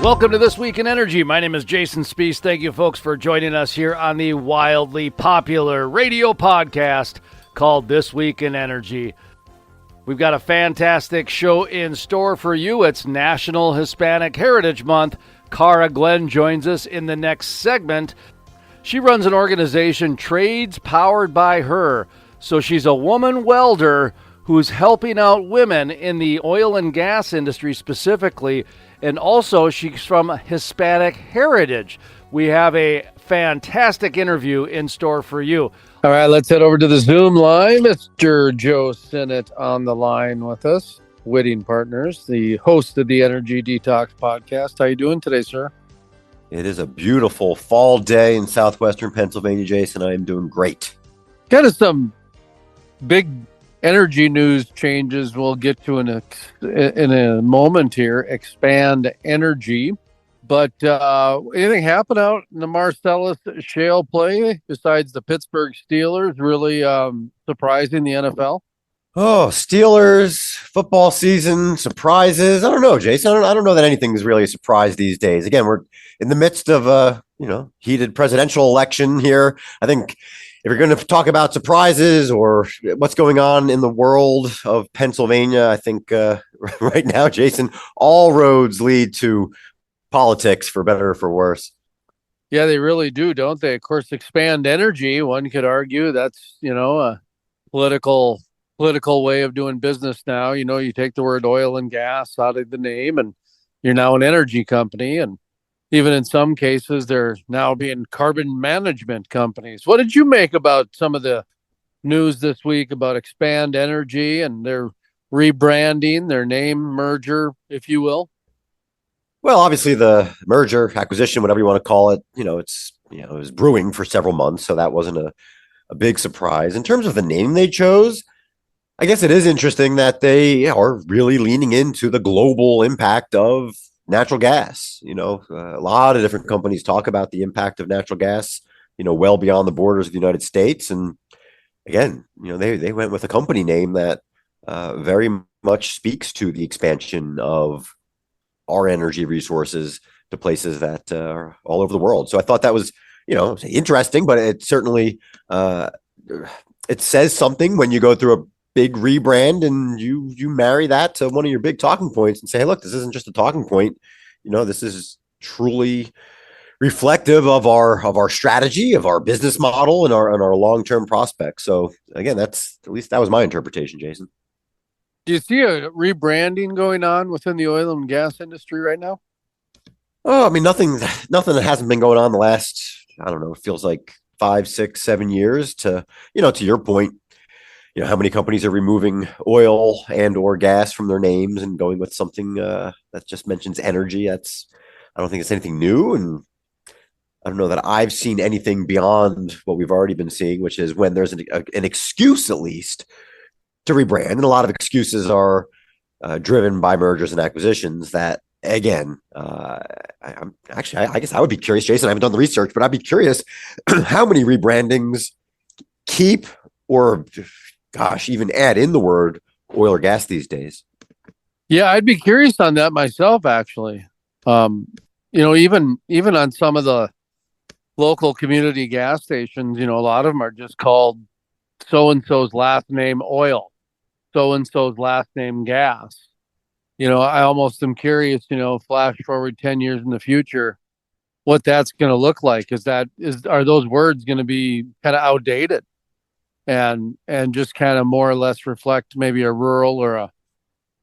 Welcome to This Week in Energy. My name is Jason Spees. Thank you, folks, for joining us here on the wildly popular radio podcast called This Week in Energy. We've got a fantastic show in store for you. It's National Hispanic Heritage Month. Cara Glenn joins us in the next segment. She runs an organization, Trades Powered by Her. So she's a woman welder who's helping out women in the oil and gas industry specifically. And also, she's from Hispanic heritage. We have a fantastic interview in store for you. All right, let's head over to the Zoom line. Mr. Joe Sinnott on the line with us, Whitting Partners, the host of the Energy Detox podcast. How you doing today, sir? It is a beautiful fall day in southwestern Pennsylvania, Jason. I am doing great. Kind of some big energy news changes we'll get to in a moment here. Expand Energy. But anything happen out in the Marcellus shale play besides the Pittsburgh Steelers really surprising the NFL? Oh, Steelers, football season, surprises. I don't know, Jason. I don't know that anything is really a surprise these days. Again, we're in the midst of a heated presidential election here. I think if you're going to talk about surprises or what's going on in the world of Pennsylvania, I think right now, Jason, all roads lead to politics, for better or for worse. Yeah, they really do, don't they? Of course, Expand Energy, one could argue that's, a political way of doing business now. You take the word oil and gas out of the name and you're now an energy company. And even in some cases, they're now being carbon management companies. What did you make about some of the news this week about Expand Energy and their rebranding, their name merger, if you will? Well, obviously the merger, acquisition, whatever you want to call it, it was brewing for several months. So that wasn't a big surprise. In terms of the name they chose, I guess it is interesting that they are really leaning into the global impact of natural gas. A lot of different companies talk about the impact of natural gas, well beyond the borders of the United States. And again, they went with a company name that very much speaks to the expansion of our energy resources to places that are all over the world. So I thought that was, interesting, but it certainly, it says something when you go through a big rebrand and you marry that to one of your big talking points and say, hey, look, this isn't just a talking point. This is truly reflective of our strategy, of our business model and our long-term prospects. So again, at least that was my interpretation, Jason. Do you see a rebranding going on within the oil and gas industry right now? Oh, I mean, nothing that hasn't been going on the last, I don't know, it feels like 5, 6, 7 years to your point. How many companies are removing oil and or gas from their names and going with something that just mentions energy? I don't think it's anything new. And I don't know that I've seen anything beyond what we've already been seeing, which is when there's an excuse, at least, to rebrand. And a lot of excuses are driven by mergers and acquisitions that, again, I guess I would be curious, Jason, I haven't done the research, but I'd be curious how many rebrandings keep or even add in the word oil or gas these days. Yeah, I'd be curious on that myself, actually. Even on some of the local community gas stations, a lot of them are just called so-and-so's last name oil, so-and-so's last name gas. I almost am curious, flash forward 10 years in the future, what that's going to look like. Are those words going to be kind of outdated? And just kind of more or less reflect maybe a rural or a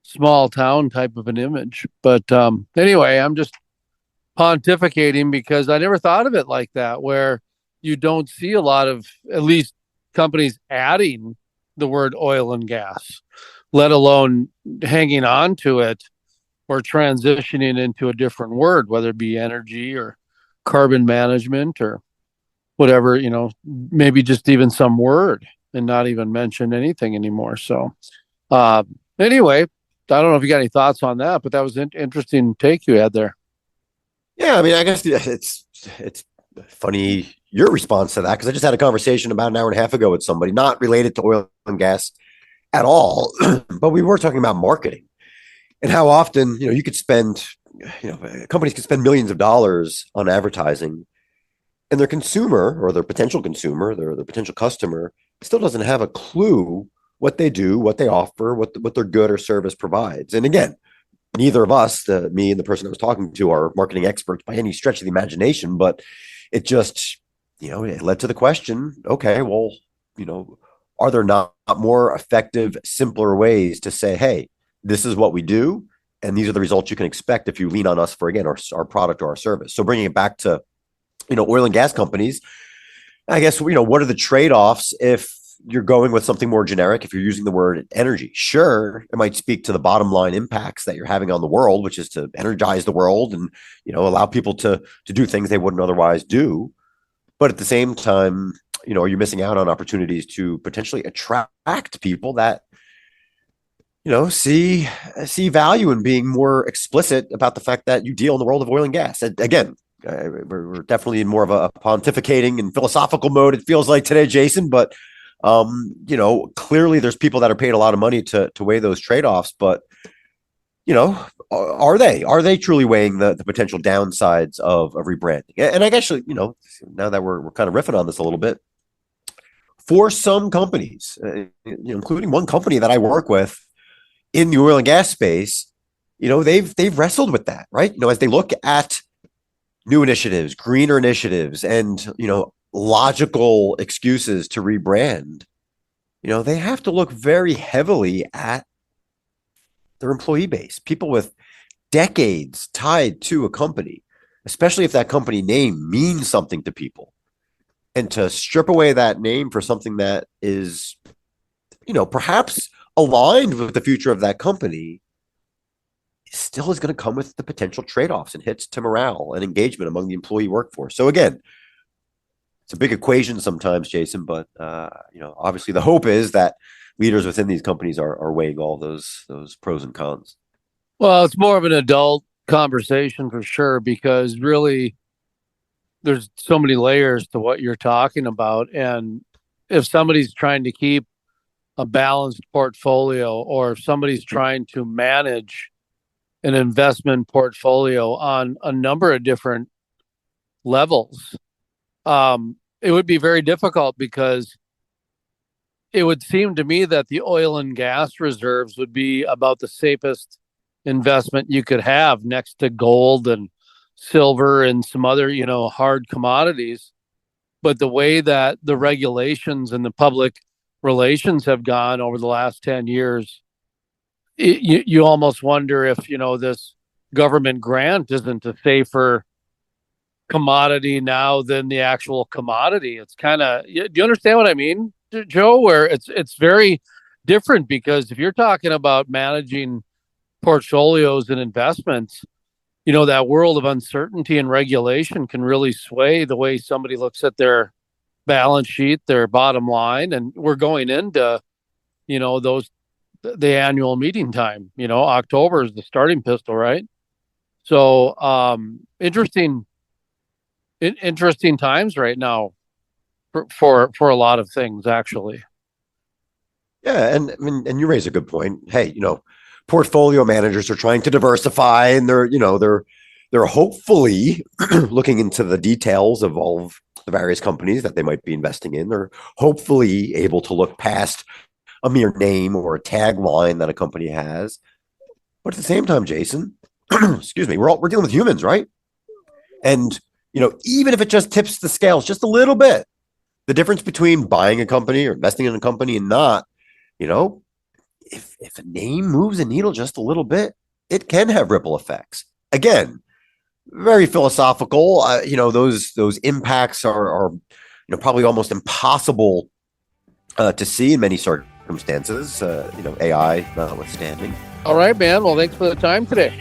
small town type of an image. But anyway, I'm just pontificating because I never thought of it like that, where you don't see a lot of, at least, companies adding the word oil and gas, let alone hanging on to it or transitioning into a different word, whether it be energy or carbon management or whatever, maybe just even some word and not even mention anything anymore. So anyway, I don't know if you got any thoughts on that, but that was an interesting take you had there. Yeah, I mean, I guess it's funny your response to that, because I just had a conversation about an hour and a half ago with somebody not related to oil and gas at all, but we were talking about marketing and how often, you could spend companies can spend millions of dollars on advertising, and their consumer or their potential consumer, their potential customer, still doesn't have a clue what they do, what they offer, what their good or service provides. And again, neither of us, me and the person I was talking to, are marketing experts by any stretch of the imagination, but it just, it led to the question, okay, well, are there not more effective, simpler ways to say, hey, this is what we do, and these are the results you can expect if you lean on us for, again, our product or our service. So bringing it back to, oil and gas companies, I guess, what are the trade-offs if you're going with something more generic? If you're using the word energy, sure, it might speak to the bottom line impacts that you're having on the world, which is to energize the world and, allow people to do things they wouldn't otherwise do. But at the same time, are you missing out on opportunities to potentially attract people that, see value in being more explicit about the fact that you deal in the world of oil and gas? And again, we're definitely in more of a pontificating and philosophical mode, it feels like today, Jason. But clearly there's people that are paid a lot of money to weigh those trade-offs. But are they truly weighing the potential downsides of rebranding? And I guess, now that we're kind of riffing on this a little bit, for some companies, including one company that I work with in the oil and gas space, they've wrestled with that, right? As they look at new initiatives, greener initiatives, and, logical excuses to rebrand, they have to look very heavily at their employee base, people with decades tied to a company, especially if that company name means something to people. And to strip away that name for something that is, perhaps aligned with the future of that company, still is going to come with the potential trade-offs and hits to morale and engagement among the employee workforce. So again, it's a big equation sometimes, Jason, but obviously the hope is that leaders within these companies are weighing all those pros and cons. Well, it's more of an adult conversation for sure, because really there's so many layers to what you're talking about. And if somebody's trying to keep a balanced portfolio, or if somebody's trying to manage an investment portfolio on a number of different levels, it would be very difficult, because it would seem to me that the oil and gas reserves would be about the safest investment you could have, next to gold and silver and some other, hard commodities. But the way that the regulations and the public relations have gone over the last 10 years, you almost wonder if, this government grant isn't a safer commodity now than the actual commodity. It's kind of, do you understand what I mean, Joe? Where it's very different, because if you're talking about managing portfolios and investments, that world of uncertainty and regulation can really sway the way somebody looks at their balance sheet, their bottom line. And we're going into, the annual meeting time. October is the starting pistol, right? So interesting times right now for a lot of things, actually. Yeah, and you raise a good point. Hey, portfolio managers are trying to diversify, and they're hopefully looking into the details of all of the various companies that they might be investing in. They're hopefully able to look past a mere name or a tagline that a company has. But at the same time, Jason, excuse me, we're dealing with humans, right? And even if it just tips the scales just a little bit, the difference between buying a company or investing in a company and not, if a name moves a needle just a little bit, it can have ripple effects. Again, very philosophical. Those impacts are probably almost impossible to see in many circumstances. AI notwithstanding. All right, man. Well, thanks for the time today.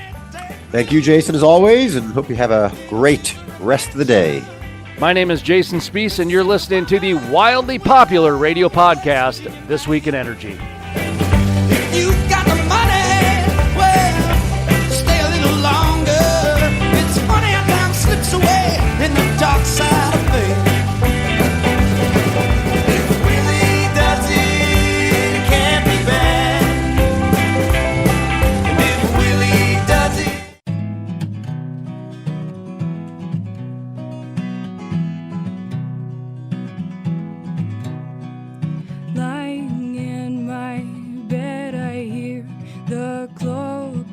Thank you, Jason, as always, and hope you have a great rest of the day. My name is Jason Spees, and you're listening to the wildly popular radio podcast, This Week in Energy. If you've got the money, well, stay a little longer. It's funny how time slips away in the dark side of things. If it really does it can't be bad. And if it really does it.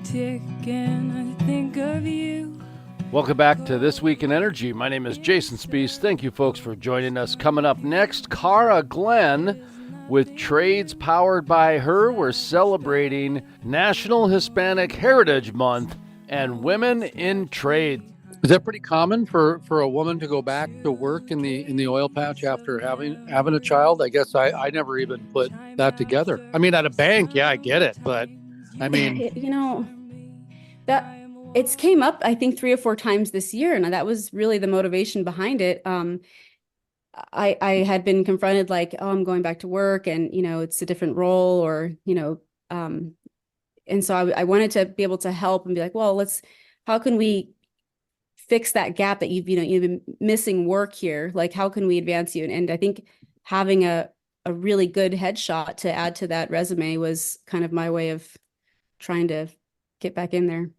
tick and I think of you. Welcome back to This Week in Energy. My name is Jason Spees. Thank you, folks, for joining us. Coming up next, Cara Glenn with Trades Powered by Her. We're celebrating National Hispanic Heritage Month and Women in Trade. Is that pretty common for a woman to go back to work in the oil patch after having a child? I guess I never even put that together. I mean, at a bank, yeah, I get it, but I mean, that it's came up, I think 3 or 4 times this year, and that was really the motivation behind it. I had been confronted like, oh, I'm going back to work, and it's a different role, or and so I wanted to be able to help and be like, well, how can we fix that gap that you've been missing work here? Like, how can we advance you? And I think having a really good headshot to add to that resume was kind of my way of trying to get back in there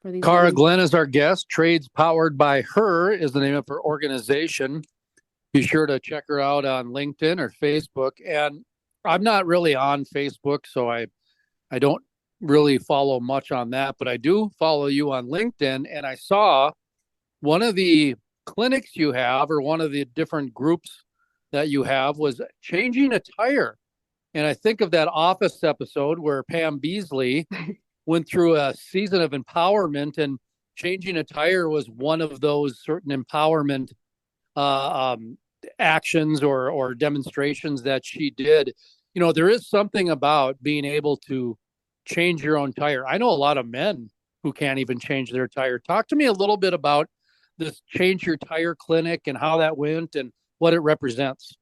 for these Cara women. Glenn is our guest. Trades Powered by Her is the name of her organization. Be sure to check her out on LinkedIn or Facebook. And I'm not really on Facebook, so I don't really follow much on that, but I do follow you on LinkedIn. And I saw one of the clinics you have, or one of the different groups that you have, was changing a tire. And I think of that Office episode where Pam Beasley went through a season of empowerment, and changing a tire was one of those certain empowerment actions or demonstrations that she did. There is something about being able to change your own tire. I know a lot of men who can't even change their tire. Talk to me a little bit about this Change Your Tire clinic and how that went and what it represents.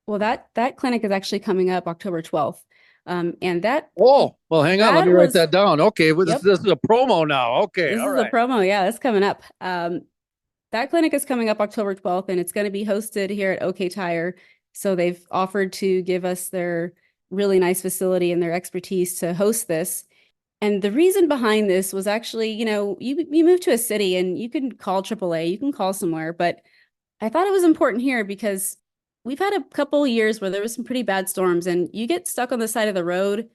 Well, that clinic is actually coming up October 12th. And that. Oh, well, hang on. Let me write that down. Okay. Well, Yep. This is a promo now. Okay. This all is right. a promo. Yeah, that's coming up. That clinic is coming up October 12th, and it's going to be hosted here at OK Tire. So they've offered to give us their really nice facility and their expertise to host this. And the reason behind this was actually, you move to a city and you can call AAA, you can call somewhere, but I thought it was important here because we've had a couple years where there was some pretty bad storms, and you get stuck on the side of the road.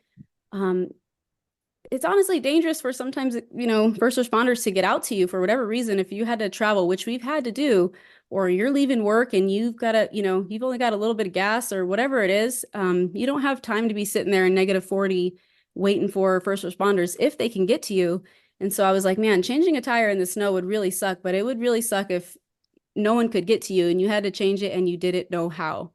It's honestly dangerous for sometimes, first responders to get out to you for whatever reason. If you had to travel, which we've had to do, or you're leaving work and you've got you've only got a little bit of gas or whatever it is, you don't have time to be sitting there in -40 waiting for first responders if they can get to you. And so I was like, man, changing a tire in the snow would really suck, but it would really suck if no one could get to you and you had to change it and you didn't know how.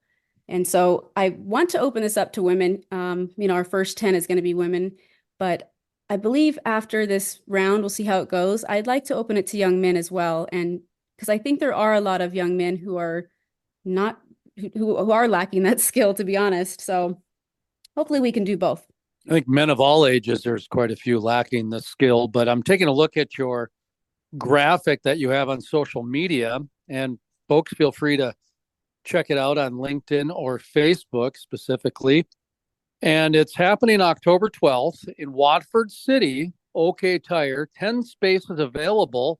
And so I want to open this up to women. Our first 10 is going to be women, but I believe after this round, we'll see how it goes. I'd like to open it to young men as well. And because I think there are a lot of young men who are not, who are lacking that skill, to be honest. So hopefully we can do both. I think men of all ages, there's quite a few lacking the skill, but I'm taking a look at your graphic that you have on social media, and folks, feel free to check it out on LinkedIn or Facebook specifically. And it's happening October 12th in Watford City, OK Tire, 10 spaces available.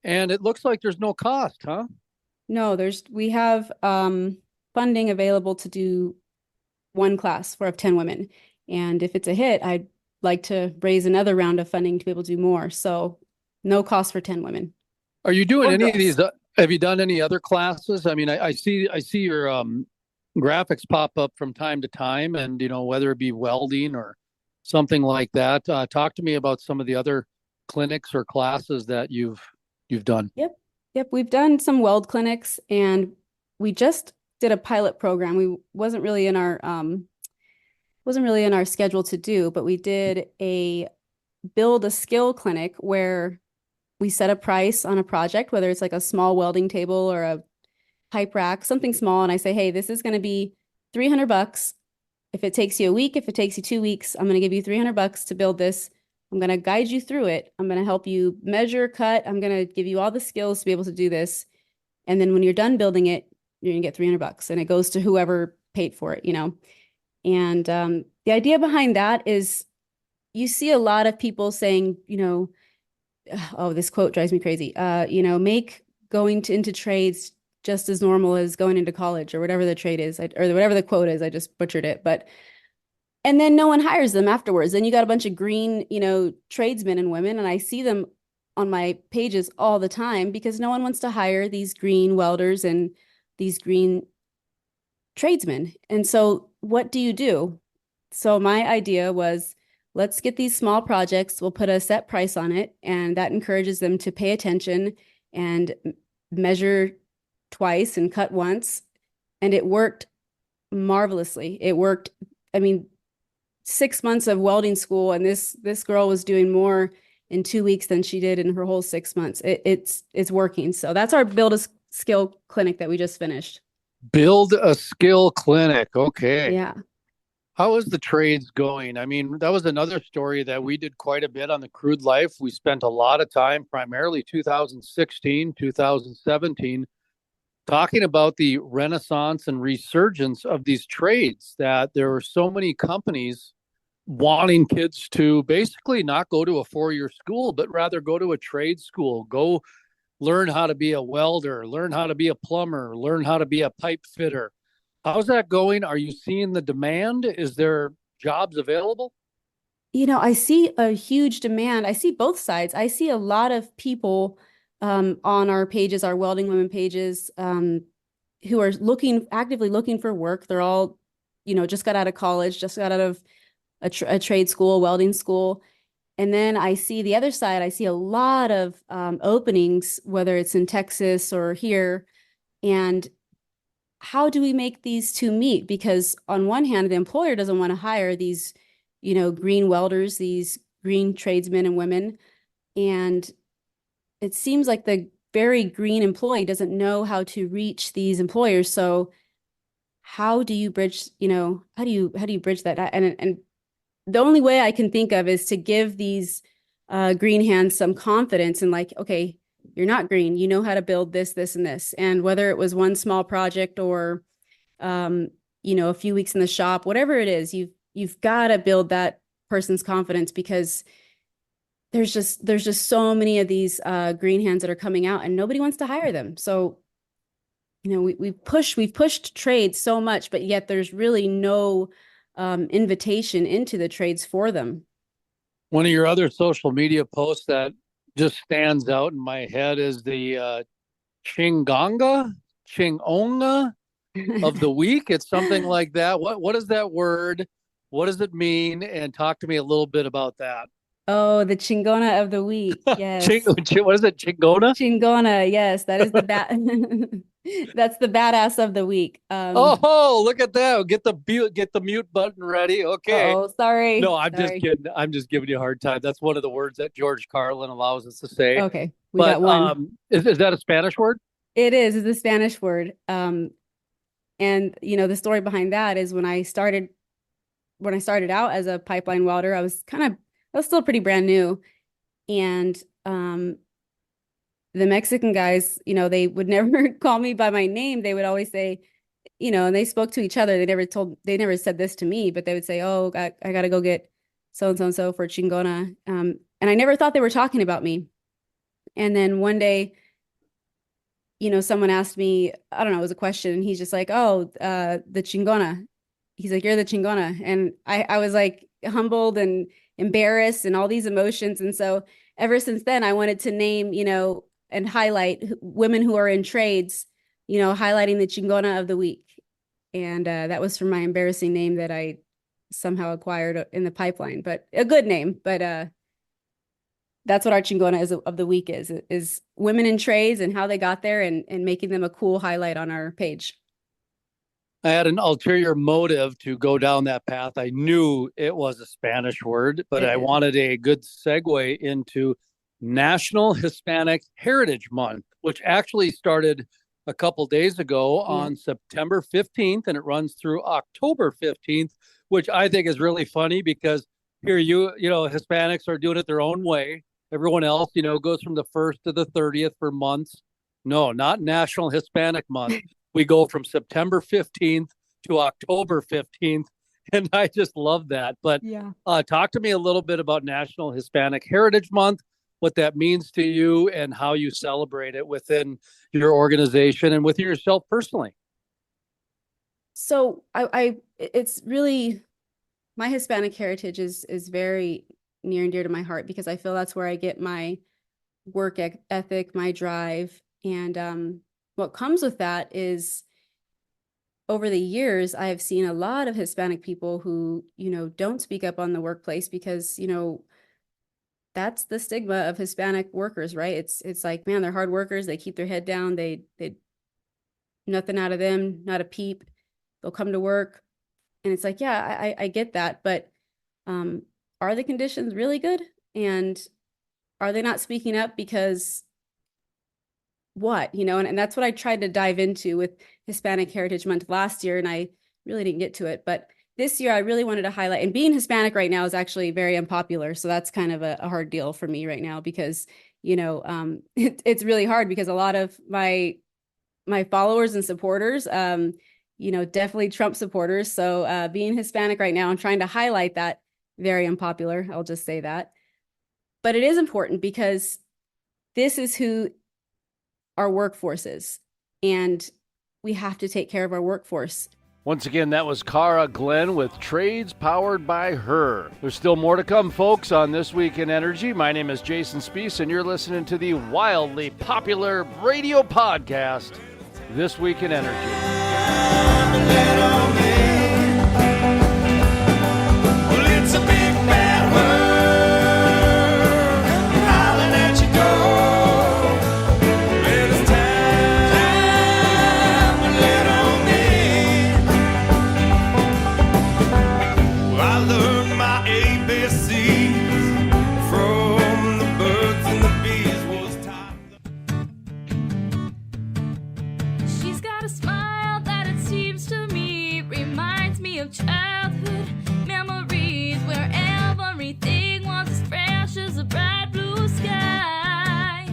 And it looks like there's no cost, huh? No, we have funding available to do one class for 10 women. And if it's a hit, I'd like to raise another round of funding to be able to do more. So no cost for 10 women. Are you doing any of these? Have you done any other classes? I mean, I see your graphics pop up from time to time, and whether it be welding or something like that. Talk to me about some of the other clinics or classes that you've done. Yep. We've done some weld clinics, and we just did a pilot program. We wasn't really in our schedule to do, but we did a build a skill clinic where we set a price on a project, whether it's like a small welding table or a pipe rack, something small. And I say, hey, this is going to be $300. If it takes you a week, if it takes you 2 weeks, I'm going to give you $300 to build this. I'm going to guide you through it. I'm going to help you measure, cut. I'm going to give you all the skills to be able to do this. And then when you're done building it, you're going to get $300, and it goes to whoever paid for it, And the idea behind that is you see a lot of people saying, oh, this quote drives me crazy. Make going into trades just as normal as going into college, or whatever the trade is, or whatever the quote is. I just butchered it. But And then no one hires them afterwards. Then you got a bunch of green, tradesmen and women, and I see them on my pages all the time because no one wants to hire these green welders and these green tradesmen. And so what do you do? So my idea was, let's get these small projects. We'll put a set price on it, and that encourages them to pay attention and measure twice and cut once. And it worked marvelously. It worked. I mean, 6 months of welding school, and this girl was doing more in 2 weeks than she did in her whole 6 months. It's working. So that's our build a skill clinic that we just finished. Build a skill clinic. Okay. Yeah. How is the trades going? I mean, that was another story that we did quite a bit on the crude life. We spent a lot of time, primarily 2016, 2017, talking about the renaissance and resurgence of these trades, that there were so many companies wanting kids to basically not go to a 4-year school, but rather go to a trade school, go learn how to be a welder, learn how to be a plumber, learn how to be a pipe fitter. How's that going? Are you seeing the demand? Is there jobs available? I see a huge demand. I see both sides. I see a lot of people on our pages, our welding women pages, who are actively looking for work. They're all, just got out of college, just got out of a trade school, welding school. And then I see the other side. I see a lot of openings, whether it's in Texas or here. And how do we make these two meet? Because on one hand, the employer doesn't want to hire these, green welders, these green tradesmen and women. And it seems like the very green employee doesn't know how to reach these employers. So how do you bridge, how do you bridge that? And the only way I can think of is to give these green hands some confidence and like, okay, you're not green, you know how to build this, this, and this. And whether it was one small project or, a few weeks in the shop, whatever it is, you've got to build that person's confidence, because there's just so many of these green hands that are coming out and nobody wants to hire them. So, we've pushed trades so much, but yet there's really no invitation into the trades for them. One of your other social media posts that just stands out in my head is the Chingonga of the week. It's something like that. What is that word? What does it mean? And talk to me a little bit about that. Oh, the Chingona of the week. Yes. What is it? Chingona? Chingona. Yes. That is the that's the badass of the week. Oh, look at that. Get the mute button ready. Okay. Oh, sorry. No, I'm Sorry. just kidding. I'm just giving you a hard time. That's one of the words that George Carlin allows us to say. Okay. We got one. Is that a Spanish word? It is. It's a Spanish word. And the story behind that is when I started out as a pipeline welder, I was still pretty brand new. And the Mexican guys, they would never call me by my name. They would always say, and they spoke to each other. They never said this to me, but they would say, oh, I got to go get so and so for Chingona. And I never thought they were talking about me. And then one day, someone asked me, I don't know, it was a question. And he's just like, oh, the Chingona. He's like, you're the Chingona. And I was like humbled and embarrassed and all these emotions. And so ever since then, I wanted to name, and highlight women who are in trades, highlighting the Chingona of the week. And that was from my embarrassing name that I somehow acquired in the pipeline, but a good name. But that's what our Chingona of the week is women in trades and how they got there and making them a cool highlight on our page. I had an ulterior motive to go down that path. I knew it was a Spanish word, but I wanted a good segue into National Hispanic Heritage Month, which actually started a couple days ago on September 15th, and it runs through October 15th, which I think is really funny because here Hispanics are doing it their own way. Everyone else, goes from the 1st to the 30th for months. No, not National Hispanic Month. We go from September 15th to October 15th. And I just love that. But talk to me a little bit about National Hispanic Heritage Month, what that means to you, and how you celebrate it within your organization and with yourself personally. So it's really my Hispanic heritage is very near and dear to my heart because I feel that's where I get my work ethic, my drive. And what comes with that is over the years, I have seen a lot of Hispanic people who, don't speak up on the workplace because, that's the stigma of Hispanic workers, right? It's like, man, they're hard workers. They keep their head down. They nothing out of them, not a peep. They'll come to work. And it's like, yeah, I get that. But are the conditions really good? And are they not speaking up because what, and that's what I tried to dive into with Hispanic Heritage Month last year. And I really didn't get to it. But this year I really wanted to highlight, and being Hispanic right now is actually very unpopular. So that's kind of a hard deal for me right now because, it's really hard because a lot of my followers and supporters, definitely Trump supporters. So being Hispanic right now, I'm trying to highlight that. Very unpopular. I'll just say that. But it is important because this is who our workforce is, and we have to take care of our workforce. Once again, that was Cara Glenn with Trades Powered by Her. There's still more to come, folks, on This Week in Energy. My name is Jason Spees, and you're listening to the wildly popular radio podcast, This Week in Energy. Well, it's a big bad world, howling at your door. Well, it's time to let on in. Well, I learned my ABCs from the birds and the bees. Was time. She's got a smile that it seems to me reminds me of childhood memories where everything was as fresh as a bright blue sky.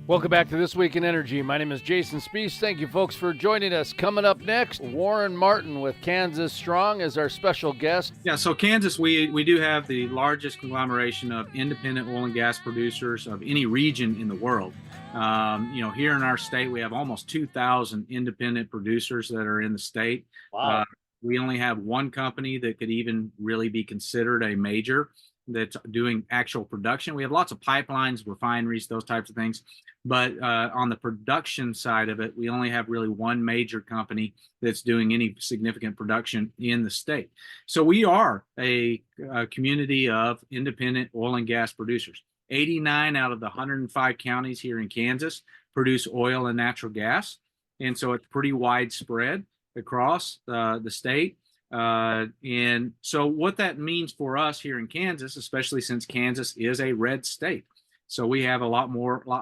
Welcome back to This Week in Energy. My name is Jason Spees. Thank you, folks, for joining us. Coming up next, Warren Martin with Kansas Strong as our special guest. Yeah, so Kansas, we do have the largest conglomeration of independent oil and gas producers of any region in the world. Here in our state, we have almost 2,000 independent producers that are in the state. Wow. We only have one company that could even really be considered a major that's doing actual production. We have lots of pipelines, refineries, those types of things. But on the production side of it, we only have really one major company that's doing any significant production in the state. So we are a community of independent oil and gas producers. 89 out of the 105 counties here in Kansas produce oil and natural gas. And so it's pretty widespread across the state. And so what that means for us here in Kansas, especially since Kansas is a red state, so we have a lot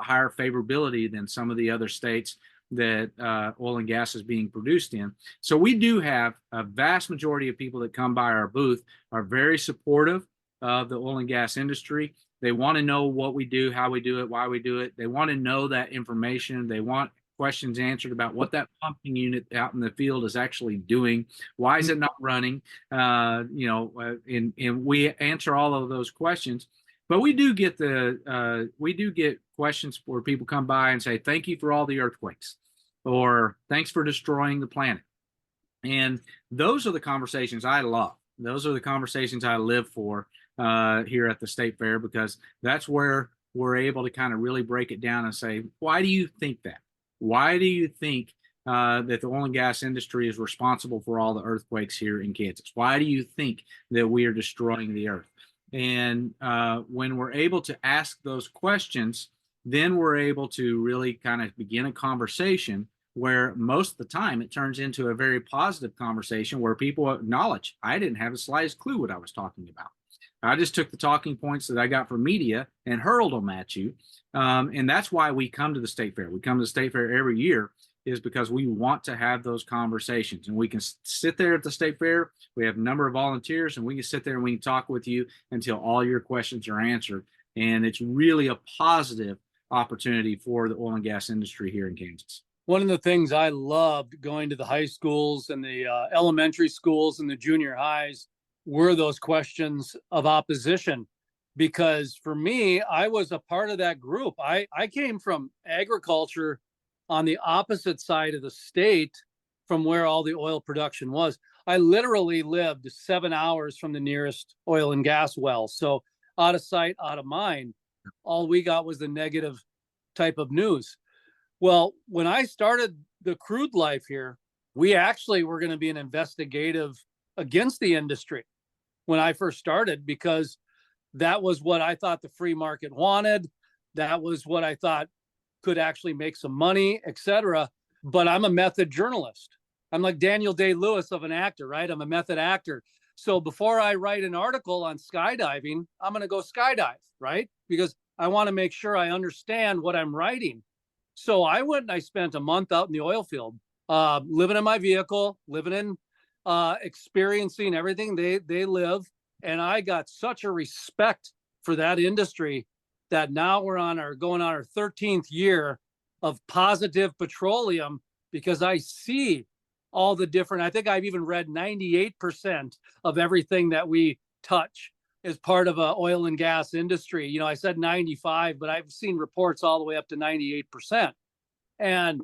higher favorability than some of the other states that oil and gas is being produced in. So we do have a vast majority of people that come by our booth are very supportive of the oil and gas industry. They want to know what we do, how we do it, why we do it. They want to know that information. They want questions answered about what that pumping unit out in the field is actually doing. Why is it not running? And we answer all of those questions. But we do get questions where people come by and say, "Thank you for all the earthquakes," or "Thanks for destroying the planet." And those are the conversations I love. Those are the conversations I live for here at the State Fair, because that's where we're able to kind of really break it down and say, why do you think that? Why do you think that the oil and gas industry is responsible for all the earthquakes here in Kansas? Why do you think that we are destroying the earth? And when we're able to ask those questions, then we're able to really kind of begin a conversation where most of the time it turns into a very positive conversation where people acknowledge, I didn't have the slightest clue what I was talking about. I just took the talking points that I got from media and hurled them at you. And that's why we come to the State Fair. We come to the State Fair every year is because we want to have those conversations, and we can sit there at the State Fair. We have a number of volunteers, and we can sit there and we can talk with you until all your questions are answered. And it's really a positive opportunity for the oil and gas industry here in Kansas. One of the things I loved going to the high schools and the elementary schools and the junior highs were those questions of opposition, because for me, I was a part of that group. I came from agriculture on the opposite side of the state from where all the oil production was. I literally lived 7 hours from the nearest oil and gas well. So out of sight, out of mind. All we got was the negative type of news. Well, when I started the crude life here, we actually were going to be an investigative against the industry when I first started, because that was what I thought the free market wanted. That was what I thought could actually make some money, etc. But I'm a method journalist. I'm like Daniel Day-Lewis of an actor, right? I'm a method actor. So before I write an article on skydiving, I'm going to go skydive, right? Because I want to make sure I understand what I'm writing. So I went and I spent a month out in the oil field, living in my vehicle, living in, experiencing everything they live. And I got such a respect for that industry that now we're going on our 13th year of positive petroleum, because I see all the different, I think I've even read 98% of everything that we touch as part of a oil and gas industry. You know, I said 95, but I've seen reports all the way up to 98%. And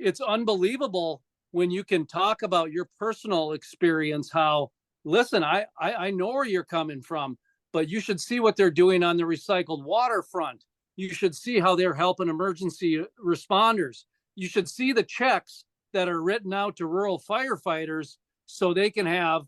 it's unbelievable when you can talk about your personal experience, how, listen, I know where you're coming from, but you should see what they're doing on the recycled water front. You should see how they're helping emergency responders. You should see the checks that are written out to rural firefighters so they can have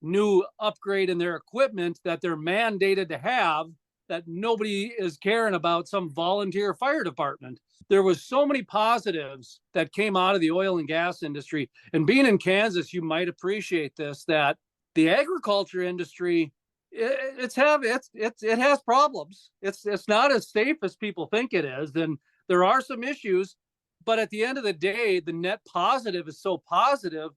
new upgrade in their equipment that they're mandated to have, that nobody is caring about some volunteer fire department. There was so many positives that came out of the oil and gas industry. And being in Kansas, you might appreciate this, that the agriculture industry, it has problems. It's not as safe as people think it is. And there are some issues, but at the end of the day, the net positive is so positive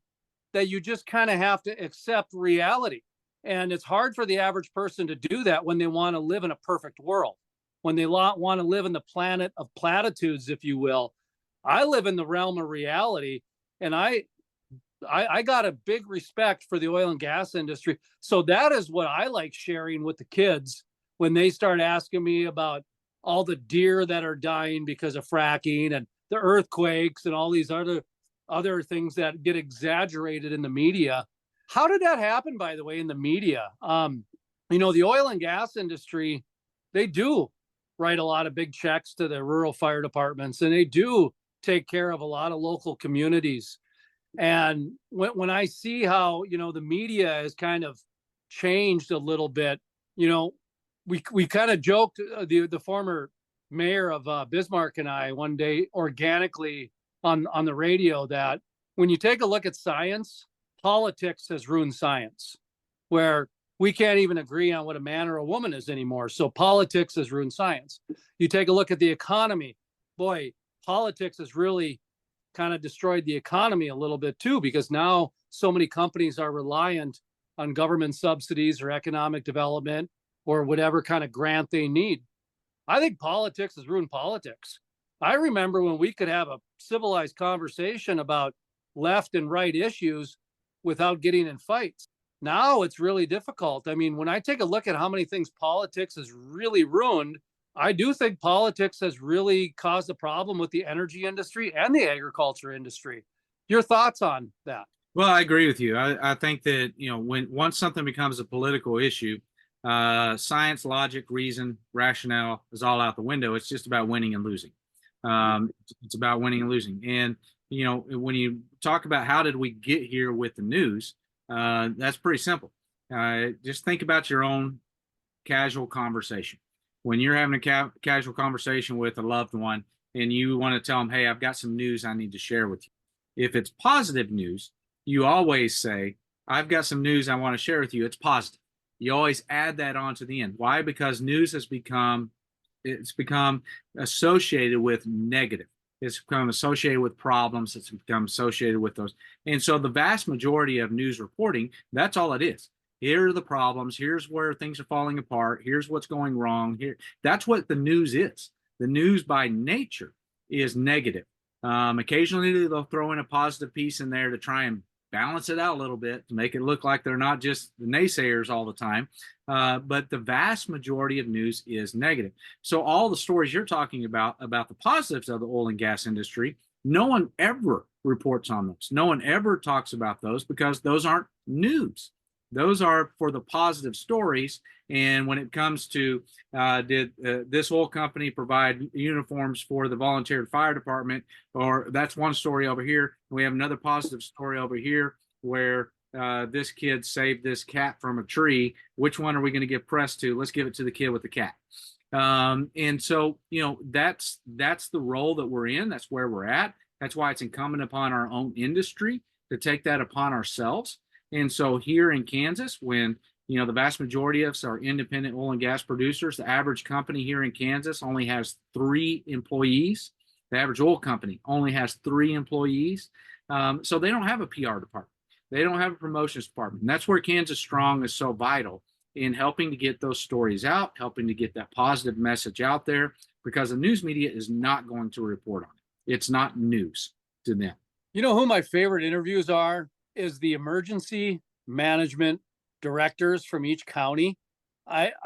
that you just kind of have to accept reality. And it's hard for the average person to do that when they want to live in a perfect world, when they want to live in the planet of platitudes, if you will. I live in the realm of reality, and I got a big respect for the oil and gas industry. So that is what I like sharing with the kids when they start asking me about all the deer that are dying because of fracking and the earthquakes and all these other things that get exaggerated in the media. How did that happen, by the way, in the media? You know, the oil and gas industry, they do write a lot of big checks to the rural fire departments, and they do take care of a lot of local communities. And when I see how, you know, the media has kind of changed a little bit, you know, we kind of joked, the former mayor of Bismarck and I one day organically on the radio, that when you take a look at science, politics has ruined science, where we can't even agree on what a man or a woman is anymore. So politics has ruined science. You take a look at the economy, boy, politics has really kind of destroyed the economy a little bit too, because now so many companies are reliant on government subsidies or economic development or whatever kind of grant they need. I think politics has ruined politics. I remember when we could have a civilized conversation about left and right issues without getting in fights. Now it's really difficult. I mean, when I take a look at how many things politics has really ruined, I do think politics has really caused a problem with the energy industry and the agriculture industry. Your thoughts on that? Well, I agree with you. I think that, you know, once something becomes a political issue, science, logic, reason, rationale is all out the window. It's just about winning and losing. It's about winning and losing. And, you know, when you talk about how did we get here with the news, that's pretty simple. Just think about your own casual conversation. When you're having a casual conversation with a loved one and you want to tell them, hey, I've got some news I need to share with you. If it's positive news, you always say, I've got some news I want to share with you. It's positive. You always add that on to the end. Why? Because news has become associated with negative. It's become associated with problems. It's become associated with those. And so the vast majority of news reporting, that's all it is. Here are the problems. Here's where things are falling apart. Here's what's going wrong. Here, that's what the news is. The news by nature is negative. Occasionally they'll throw in a positive piece in there to try and balance it out a little bit, to make it look like they're not just the naysayers all the time. But the vast majority of news is negative. So all the stories you're talking about the positives of the oil and gas industry, no one ever reports on those. No one ever talks about those because those aren't news. Those are for the positive stories. And when it comes to did this oil company provide uniforms for the volunteer fire department, or that's one story over here. We have another positive story over here where this kid saved this cat from a tree. Which one are we going to give press to? Let's give it to the kid with the cat. And so, that's the role that we're in. That's where we're at. That's why it's incumbent upon our own industry to take that upon ourselves. And so here in Kansas, when the vast majority of us are independent oil and gas producers, the average company here in Kansas only has 3 employees. The average oil company only has 3 employees. So they don't have a PR department. They don't have a promotions department. And that's where Kansas Strong is so vital in helping to get those stories out, helping to get that positive message out there, because the news media is not going to report on it. It's not news to them. You know who my favorite interviews are? Is the emergency management directors from each county. I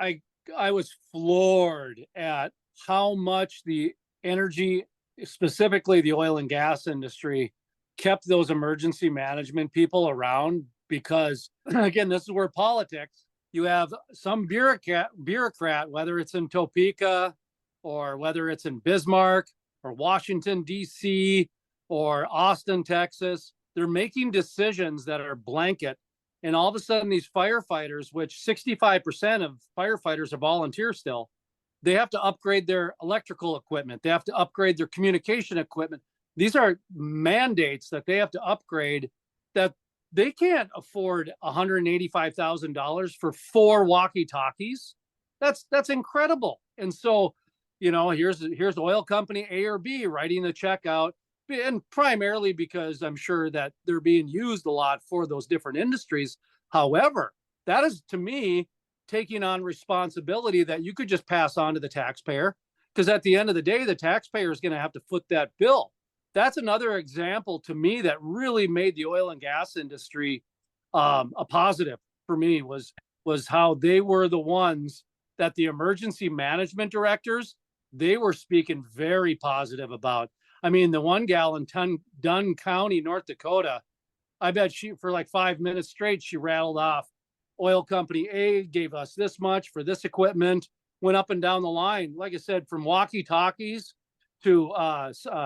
was floored at how much the energy, specifically the oil and gas industry, kept those emergency management people around, because again, this is where politics, you have some bureaucrat, whether it's in Topeka or whether it's in Bismarck or Washington, D.C. or Austin, Texas, they're making decisions that are blanket. And all of a sudden, these firefighters, which 65% of firefighters are volunteer still, they have to upgrade their electrical equipment. They have to upgrade their communication equipment. These are mandates that they have to upgrade, that they can't afford $185,000 for 4 walkie-talkies. That's incredible. And so, here's oil company A or B writing the check out, and primarily because I'm sure that they're being used a lot for those different industries. However, that is, to me, taking on responsibility that you could just pass on to the taxpayer, because at the end of the day, the taxpayer is going to have to foot that bill. That's another example to me that really made the oil and gas industry a positive for me, was how they were the ones that the emergency management directors, they were speaking very positive about. I mean, the one gal in Dunn County, North Dakota, I bet she, for like 5 minutes straight, she rattled off, oil company A gave us this much for this equipment, went up and down the line. Like I said, from walkie-talkies to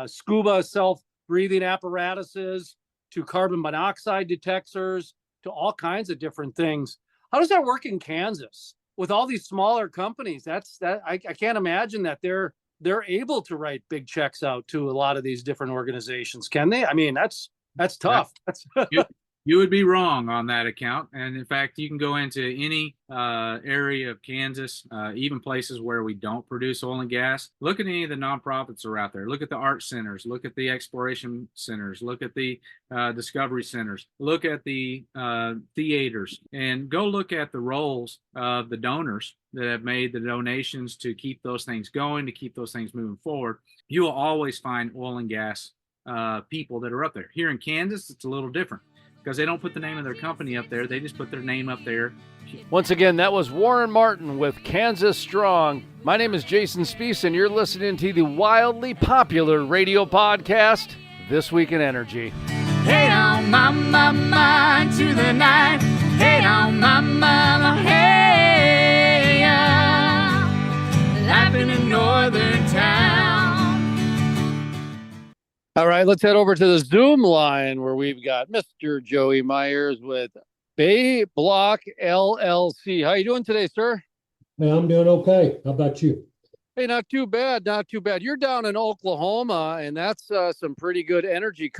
scuba self-breathing apparatuses to carbon monoxide detectors to all kinds of different things. How does that work in Kansas with all these smaller companies? I can't imagine that they're able to write big checks out to a lot of these different organizations. Can they? I mean, that's tough. You would be wrong on that account. And in fact, you can go into any area of Kansas, even places where we don't produce oil and gas. Look at any of the nonprofits that are out there. Look at the art centers. Look at the exploration centers. Look at the discovery centers. Look at the theaters. And go look at the roles of the donors that have made the donations to keep those things going, to keep those things moving forward. You will always find oil and gas people that are up there. Here in Kansas, it's a little different, because they don't put the name of their company up there. They just put their name up there. Once again, that was Warren Martin with Kansas Strong. My name is Jason Spees, and you're listening to the wildly popular radio podcast, This Week in Energy. Hey on my mind to the night. Hey on my mama, hey, life in a northern town. All right, let's head over to the Zoom line where we've got Mr. Joey Myers with Bay Block LLC. How you doing today, sir? Hey, I'm doing okay. How about you? Hey, not too bad, not too bad. You're down in Oklahoma, and that's some pretty good energy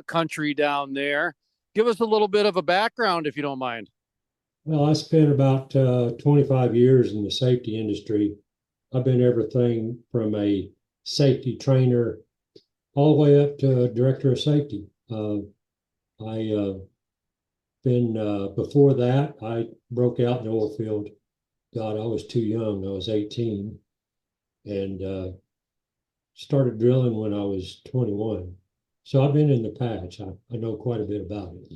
country down there. Give us a little bit of a background, if you don't mind. Well, I spent about 25 years in the safety industry. I've been everything from a safety trainer all the way up to director of safety. Before that, I broke out in the oil field. God, I was too young. I was 18 and started drilling when I was 21. So I've been in the patch. I know quite a bit about it.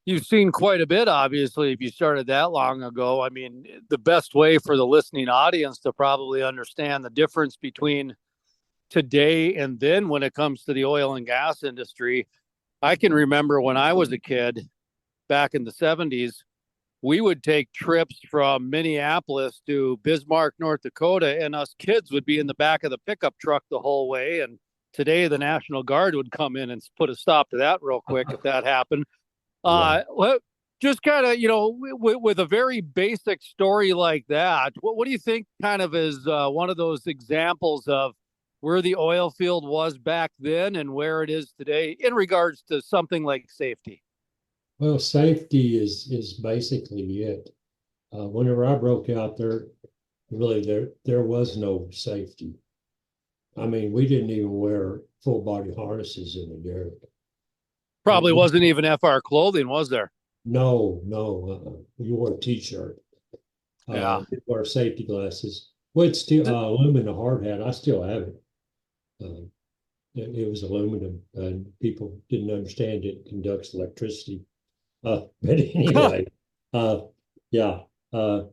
You've seen quite a bit, obviously, if you started that long ago. I mean, the best way for the listening audience to probably understand the difference between today and then when it comes to the oil and gas industry. I can remember when I was a kid, back in the 70s, we would take trips from Minneapolis to Bismarck, North Dakota, and us kids would be in the back of the pickup truck the whole way. And today the National Guard would come in and put a stop to that real quick if that happened. Well, just kind of, with a very basic story like that, what do you think kind of is one of those examples of where the oil field was back then and where it is today in regards to something like safety? Well, safety is basically it. Whenever I broke out there, really there was no safety. I mean, we didn't even wear full body harnesses in the derrick. Probably wasn't even FR clothing, was there? No, you wore a t-shirt. Yeah. You wore safety glasses. Well, it's still aluminum hard hat. I still have it. It was aluminum, and people didn't understand it conducts electricity. But anyway, yeah. And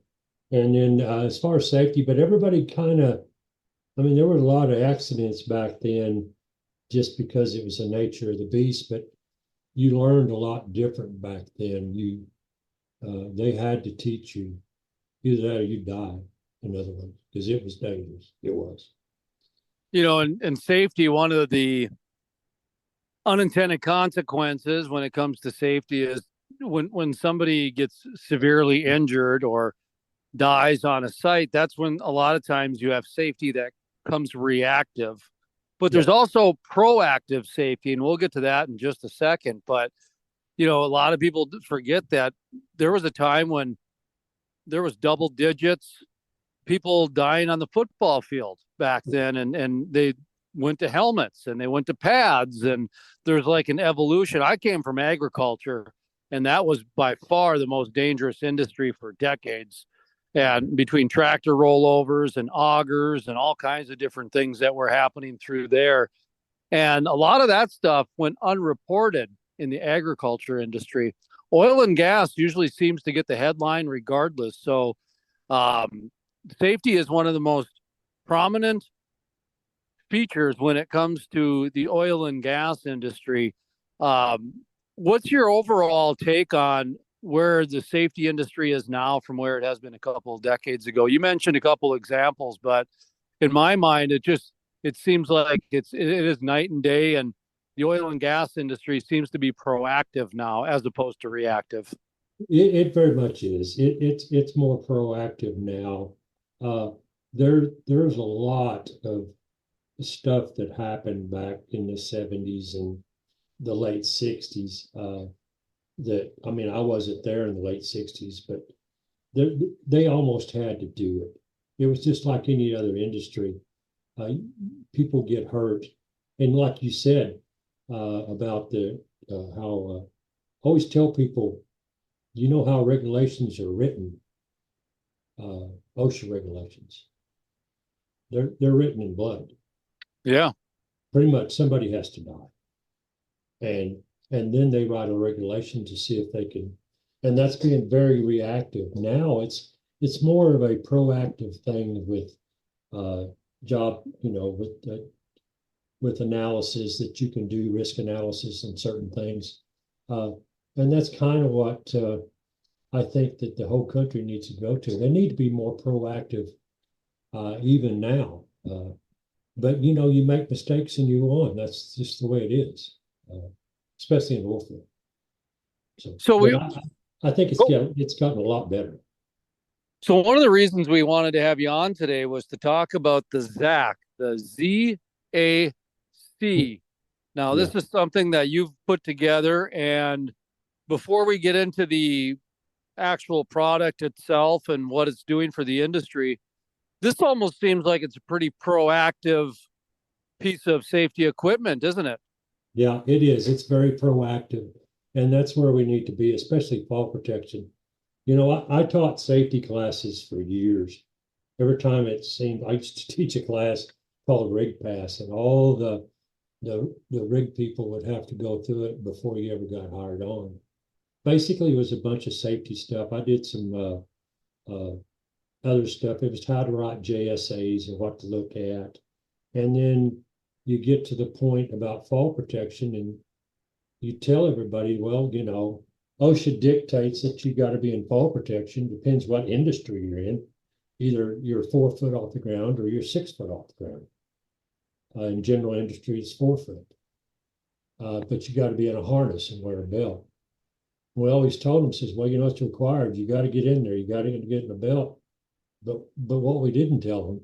then as far as safety, but everybody I mean, there were a lot of accidents back then just because it was the nature of the beast, but you learned a lot different back then. They had to teach you either that or you die, in other words, because it was dangerous. It was. And safety, one of the unintended consequences when it comes to safety is when somebody gets severely injured or dies on a site, that's when a lot of times you have safety that comes reactive. But there's also proactive safety, and we'll get to that in just a second. But, a lot of people forget that there was a time when there was double digits people dying on the football field back then, and they went to helmets and they went to pads, and there's like an evolution. I came from agriculture, and that was by far the most dangerous industry for decades. And between tractor rollovers and augers and all kinds of different things that were happening through there. And a lot of that stuff went unreported in the agriculture industry. Oil and gas usually seems to get the headline regardless. So safety is one of the most prominent features when it comes to the oil and gas industry. What's your overall take on where the safety industry is now from where it has been a couple of decades ago? You mentioned a couple examples, but in my mind, it seems like it is night and day, and the oil and gas industry seems to be proactive now as opposed to reactive. It very much is. It's more proactive now. There's a lot of stuff that happened back in the 70s and the late 60s. That, I mean, I wasn't there in the late 60s, but they almost had to do it. It was just like any other industry. People get hurt. And like you said about how always tell people, you know how regulations are written, OSHA regulations. They're written in blood. Yeah. Pretty much somebody has to die. And then they write a regulation to see if they can, and that's being very reactive. Now it's more of a proactive thing with job, with analysis that you can do, risk analysis and certain things. And that's kind of what I think that the whole country needs to go to. They need to be more proactive even now. But, you make mistakes and you go on. That's just the way it is. Especially in oil field. I think it's gotten a lot better. So one of the reasons we wanted to have you on today was to talk about the ZAC, the ZAC. Now, this is something that you've put together, and before we get into the actual product itself and what it's doing for the industry, this almost seems like it's a pretty proactive piece of safety equipment, isn't it? Yeah, it is. It's very proactive. And that's where we need to be, especially fall protection. I taught safety classes for years. Every time it seemed, I used to teach a class called Rig Pass, and all the rig people would have to go through it before you ever got hired on. Basically, it was a bunch of safety stuff. I did some other stuff. It was how to write JSAs and what to look at. And then you get to the point about fall protection and you tell everybody, well, OSHA dictates that you got to be in fall protection. Depends what industry you're in. Either you're 4 foot off the ground or you're 6 foot off the ground. In general industry, it's 4 foot. But you got to be in a harness and wear a belt. We always told them, says, well, you know, it's required. You got to get in there. You got to get in a belt. But what we didn't tell them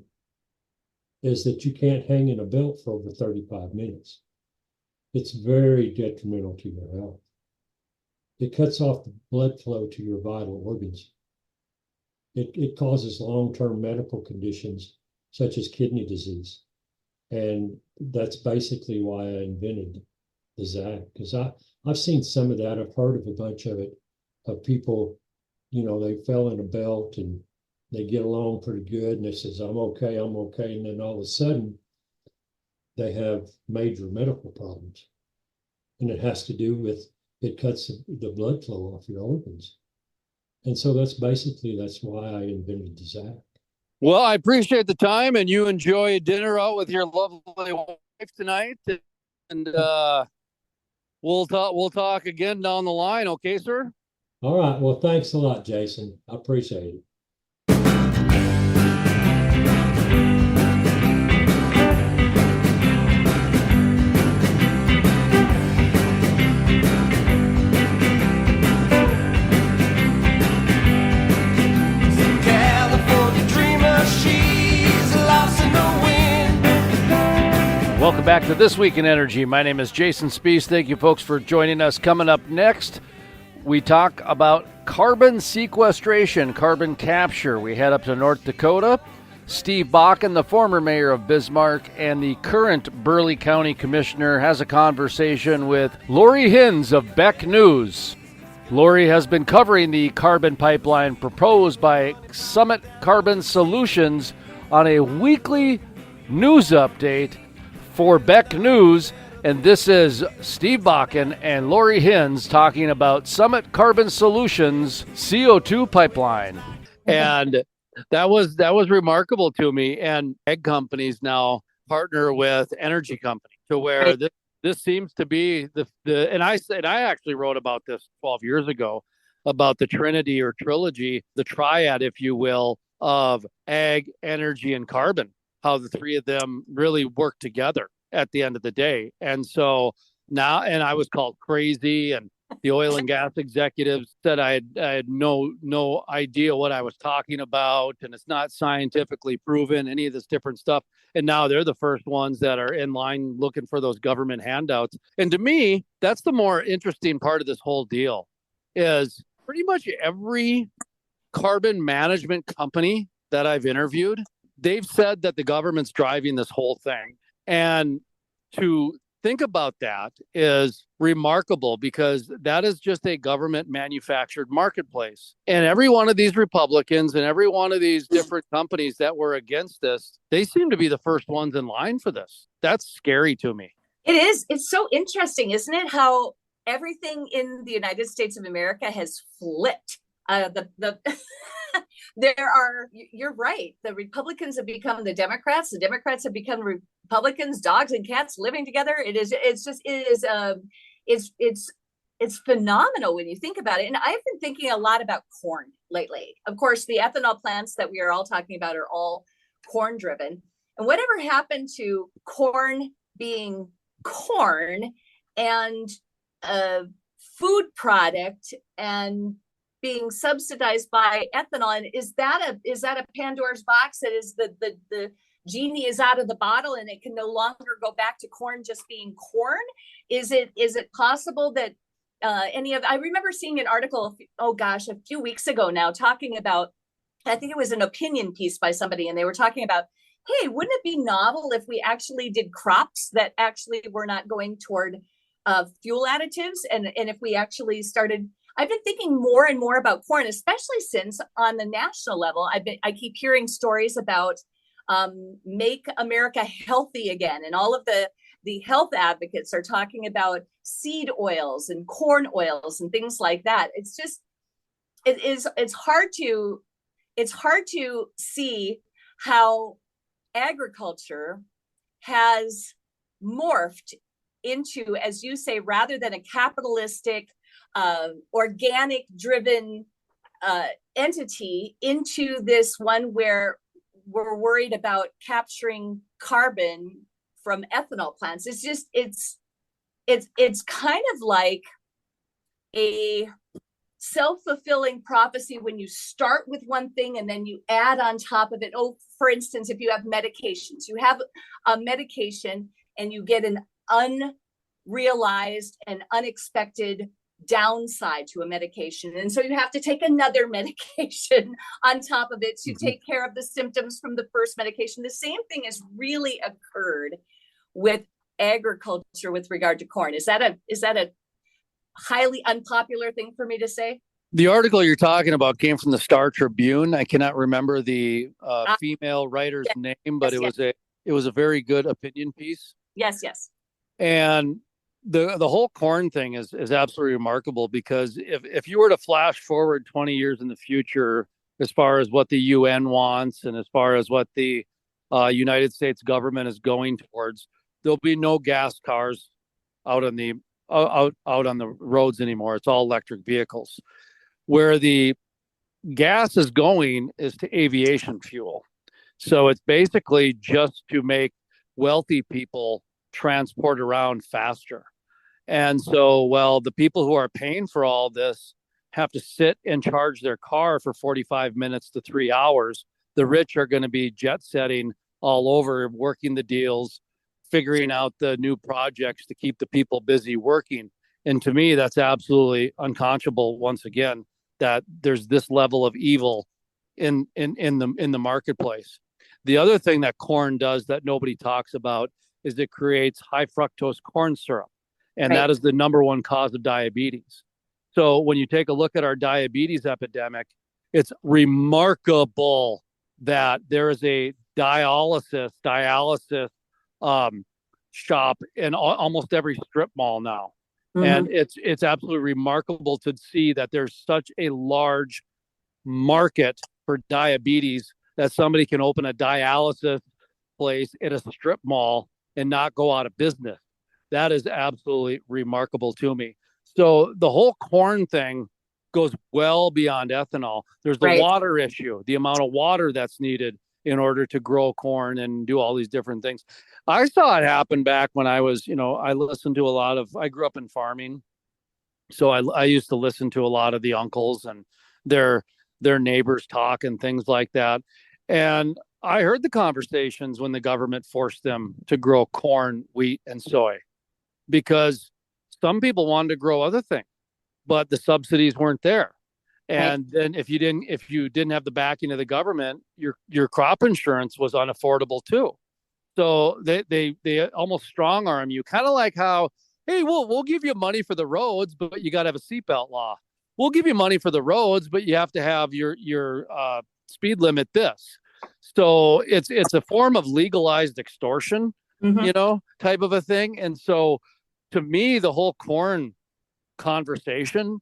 is that you can't hang in a belt for over 35 minutes. It's very detrimental to your health. It cuts off the blood flow to your vital organs. It causes long-term medical conditions such as kidney disease. And that's basically why I invented the ZAC, because I've seen some of that. I've heard of a bunch of it, of people, you know, they fell in a belt and they get along pretty good and they says, I'm okay. And then all of a sudden they have major medical problems. And it has to do with, it cuts the blood flow off your organs. And so that's why I invented the ZAC. Well, I appreciate the time, and you enjoy dinner out with your lovely wife tonight. And we'll talk again down the line. Okay, sir? All right. Well, thanks a lot, Jason. I appreciate it. Welcome back to This Week in Energy. My name is Jason Spiess. Thank you, folks, for joining us. Coming up next, we talk about carbon sequestration, carbon capture. We head up to North Dakota. Steve Bakken, the former mayor of Bismarck and the current Burleigh County Commissioner, has a conversation with Lori Hinz of Beck News. Lori has been covering the carbon pipeline proposed by Summit Carbon Solutions on a weekly news update for Beck News, and this is Steve Bakken and Lori Hinz talking about Summit Carbon Solutions CO2 pipeline. And that was remarkable to me. And egg companies now partner with energy companies to where this seems to be and I actually wrote about this 12 years ago about the Trinity or trilogy, the triad, if you will, of ag, energy, and carbon, how the three of them really work together at the end of the day. And so now, and I was called crazy, and the oil and gas executives said I had no idea what I was talking about, and it's not scientifically proven, any of this different stuff. And now they're the first ones that are in line looking for those government handouts. And to me, that's the more interesting part of this whole deal, is pretty much every carbon management company that I've interviewed, they've said that the government's driving this whole thing. And to think about that is remarkable, because that is just a government manufactured marketplace. And every one of these Republicans and every one of these different companies that were against this, they seem to be the first ones in line for this. That's scary to me. It is. It's so interesting, isn't it? How everything in the United States of America has flipped. You're right. The Republicans have become the Democrats. The Democrats have become Republicans. Dogs and cats living together. It's phenomenal when you think about it. And I've been thinking a lot about corn lately. Of course, the ethanol plants that we are all talking about are all corn driven. And whatever happened to corn being corn and a food product and being subsidized by ethanol? And is that a Pandora's box that is the genie is out of the bottle and it can no longer go back to corn just being corn? Is it possible that I remember seeing an article, a few weeks ago now, talking about, I think it was an opinion piece by somebody, and they were talking about, hey, wouldn't it be novel if we actually did crops that actually were not going toward fuel additives? And if we actually started, I've been thinking more and more about corn, especially since on the national level, I keep hearing stories about Make America Healthy Again. And all of the health advocates are talking about seed oils and corn oils and things like that. It's hard to see how agriculture has morphed into, as you say, rather than a capitalistic organic driven entity into this one where we're worried about capturing carbon from ethanol plants. It's just it's kind of like a self-fulfilling prophecy when you start with one thing and then you add on top of it. Oh, for instance, if you have medications, you have a medication and you get an unrealized and unexpected downside to a medication, and so you have to take another medication on top of it to take care of the symptoms from the first medication. The same thing has really occurred with agriculture with regard to corn. Is that a highly unpopular thing for me to say? The article you're talking about came from the Star Tribune. I cannot remember the female writer's name, but it was a very good opinion piece. Yes. And the whole corn thing is absolutely remarkable, because if you were to flash forward 20 years in the future, as far as what the UN wants and as far as what the United States government is going towards, there'll be no gas cars out on the roads anymore. It's all electric vehicles. Where the gas is going is to aviation fuel. So it's basically just to make wealthy people transport around faster. And so, well, the people who are paying for all this have to sit and charge their car for 45 minutes to 3 hours. The rich are going to be jet setting all over, working the deals, figuring out the new projects to keep the people busy working. And to me, that's absolutely unconscionable, once again, that there's this level of evil in the marketplace. The other thing that corn does that nobody talks about is it creates high fructose corn syrup. And that is the number one cause of diabetes. So when you take a look at our diabetes epidemic, it's remarkable that there is a dialysis shop in almost every strip mall now. And it's absolutely remarkable to see that there's such a large market for diabetes that somebody can open a dialysis place at a strip mall and not go out of business. That is absolutely remarkable to me. So the whole corn thing goes well beyond ethanol. There's the water issue, the amount of water that's needed in order to grow corn and do all these different things. I saw it happen back when I was, I listened to I grew up in farming. So I used to listen to a lot of the uncles and their neighbors talk and things like that. And I heard the conversations when the government forced them to grow corn, wheat, and soy, because some people wanted to grow other things, but the subsidies weren't there. And then if you didn't have the backing of the government, your crop insurance was unaffordable too. So they almost strong arm you, kind of like how, hey, we'll give you money for the roads, but you got to have a seatbelt law. We'll give you money for the roads, but you have to have your speed limit this. So it's a form of legalized extortion, type of a thing. And so to me, the whole corn conversation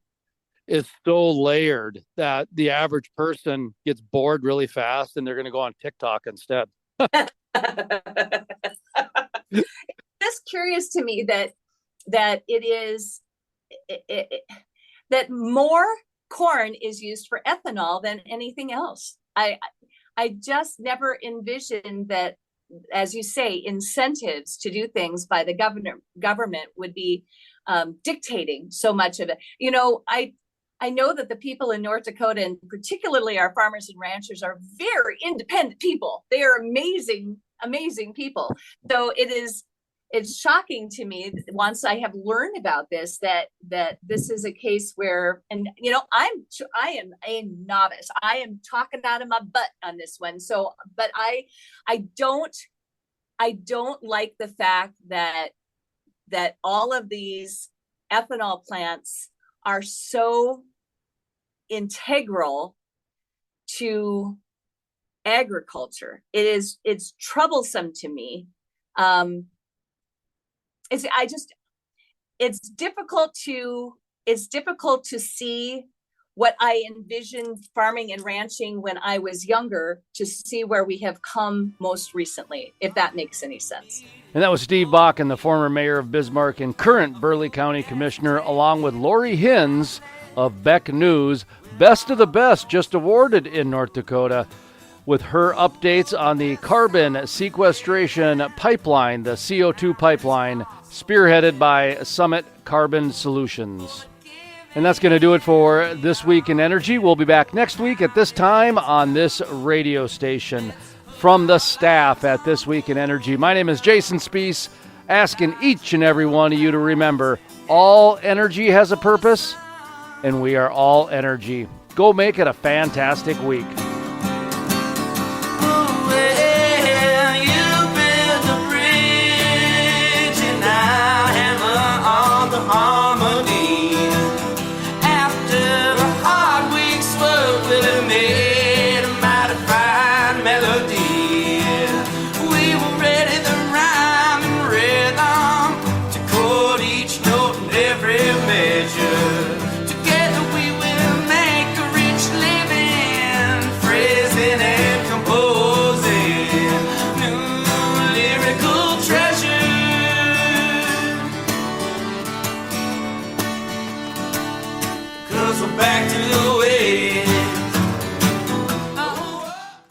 is so layered that the average person gets bored really fast and they're going to go on TikTok instead. Just curious to me that that more corn is used for ethanol than anything else. I just never envisioned that, as you say, incentives to do things by the government would be dictating so much of it. I know that the people in North Dakota, and particularly our farmers and ranchers, are very independent people. They are amazing, amazing people. So it's shocking to me once I have learned about this, that this is a case where, and I am a novice. I am talking out of my butt on this one. So, but I don't like the fact that all of these ethanol plants are so integral to agriculture. It's troublesome to me. It's difficult to see what I envisioned farming and ranching when I was younger to see where we have come most recently, if that makes any sense. And that was Steve Bakken, the former mayor of Bismarck and current Burleigh County Commissioner, along with Lori Hinz of Beck News, Best of the Best, just awarded in North Dakota, with her updates on the carbon sequestration pipeline, the CO2 pipeline, spearheaded by Summit Carbon Solutions. And that's going to do it for This Week in Energy. We'll be back next week at this time on this radio station. From the staff at This Week in Energy, my name is Jason Spees, asking each and every one of you to remember, all energy has a purpose, and we are all energy. Go make it a fantastic week. Back to the